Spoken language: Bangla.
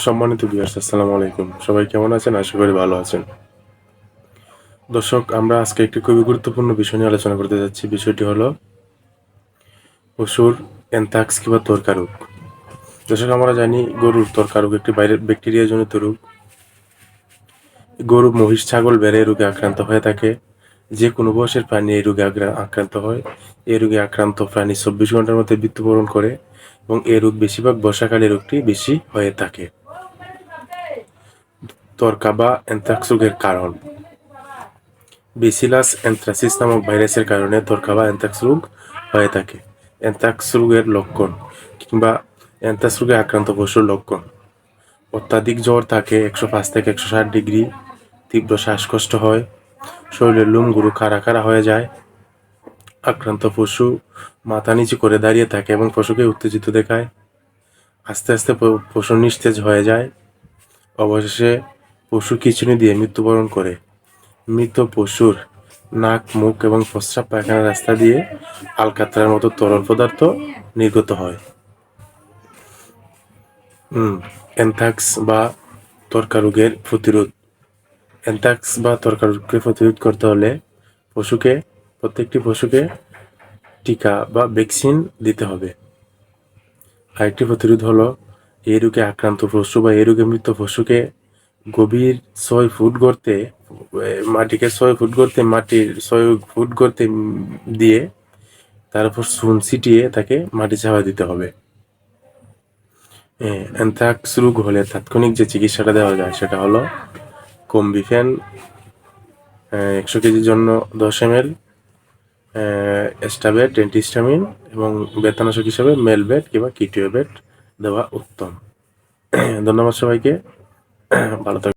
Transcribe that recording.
সম্মানিত ভিউয়ার্স, আসসালামু আলাইকুম। সবাই কেমন আছেন? আশা করি ভালো আছেন। দর্শক, আমরা আজকে একটি খুবই গুরুত্বপূর্ণ বিষয় নিয়ে আলোচনা করতে যাচ্ছি। বিষয়টি হলো পশুর অ্যানথ্রাক্স কিংবা ত্বরকা রোগ। দর্শক, আমরা জানি গরুর ত্বরকা রোগ একটি বাইরের ব্যাকটেরিয়াজনিত রোগ। গরু, মহিষ, ছাগল, ভেড়া এই রোগে আক্রান্ত হয়ে থাকে। যে কোনো বয়সের প্রাণী এই রোগে আক্রান্ত হয়। এই রোগে আক্রান্ত প্রাণী 24 ঘন্টার মধ্যে মৃত্যুবরণ করে এবং এই রোগ বেশিরভাগ বর্ষাকালে রোগটি বেশি হয়ে থাকে। ত্বরকা বা অ্যানথ্রাক্স রোগের কারণ: ব্যাসিলাস অ্যানথ্রাসিস নামক ভাইরাসের কারণে ত্বরকা বা অ্যানথ্রাক্স রোগ হয়ে থাকে। অ্যানথ্রাক্স রোগের লক্ষণ কিংবা অ্যানথ্রাক্স রোগে আক্রান্ত পশুর লক্ষণ: অত্যাধিক জ্বর থাকে 105 থেকে 160 ডিগ্রি, তীব্র শ্বাসকষ্ট হয়, শরীরের লোমগুলো খাড়া খাড়া হয়ে যায়, আক্রান্ত পশু মাথা নিচু করে দাঁড়িয়ে থাকে এবং পশুকে উত্তেজিত দেখায়, আস্তে আস্তে পশু নিস্তেজ হয়ে যায়, অবশেষে পশু খিঁচুনি দিয়ে মৃত্যুবরণ করে। মৃত পশুর নাক, মুখ এবং প্রস্রাব পায়খানার রাস্তা দিয়ে আলকাতরার মতো তরল পদার্থ নির্গত হয়। অ্যানথ্রাক্স বা ত্বরকা রোগের প্রতিরোধ: অ্যানথ্রাক্স বা ত্বরকা রোগকে প্রতিরোধ করতে হলে প্রত্যেকটি পশুকে টিকা বা ভ্যাকসিন দিতে হবে। আরেকটি প্রতিরোধ হলো এই রোগে আক্রান্ত পশু বা এই রোগে মৃত পশুকে গভীর 6 ফুট গর্তে মাটির 6 ফুট গর্তে দিয়ে তার উপর চুন ছিটিয়ে তাকে মাটি চাপা দিতে হবে। অ্যানথ্রাক্স রোগ হলে তাৎক্ষণিক যে চিকিৎসাটা দেওয়া যায় সেটা হলো কম্বিফেন 100 কেজির জন্য 10 ml, এস্টাবেট, অ্যান্টিহিস্টামিন এবং ব্যথানাশক হিসাবে মেলবেট কিংবা কিটোয়েবেট দেওয়া উত্তম। ধন্যবাদ সবাইকে। ভালো থাকবেন।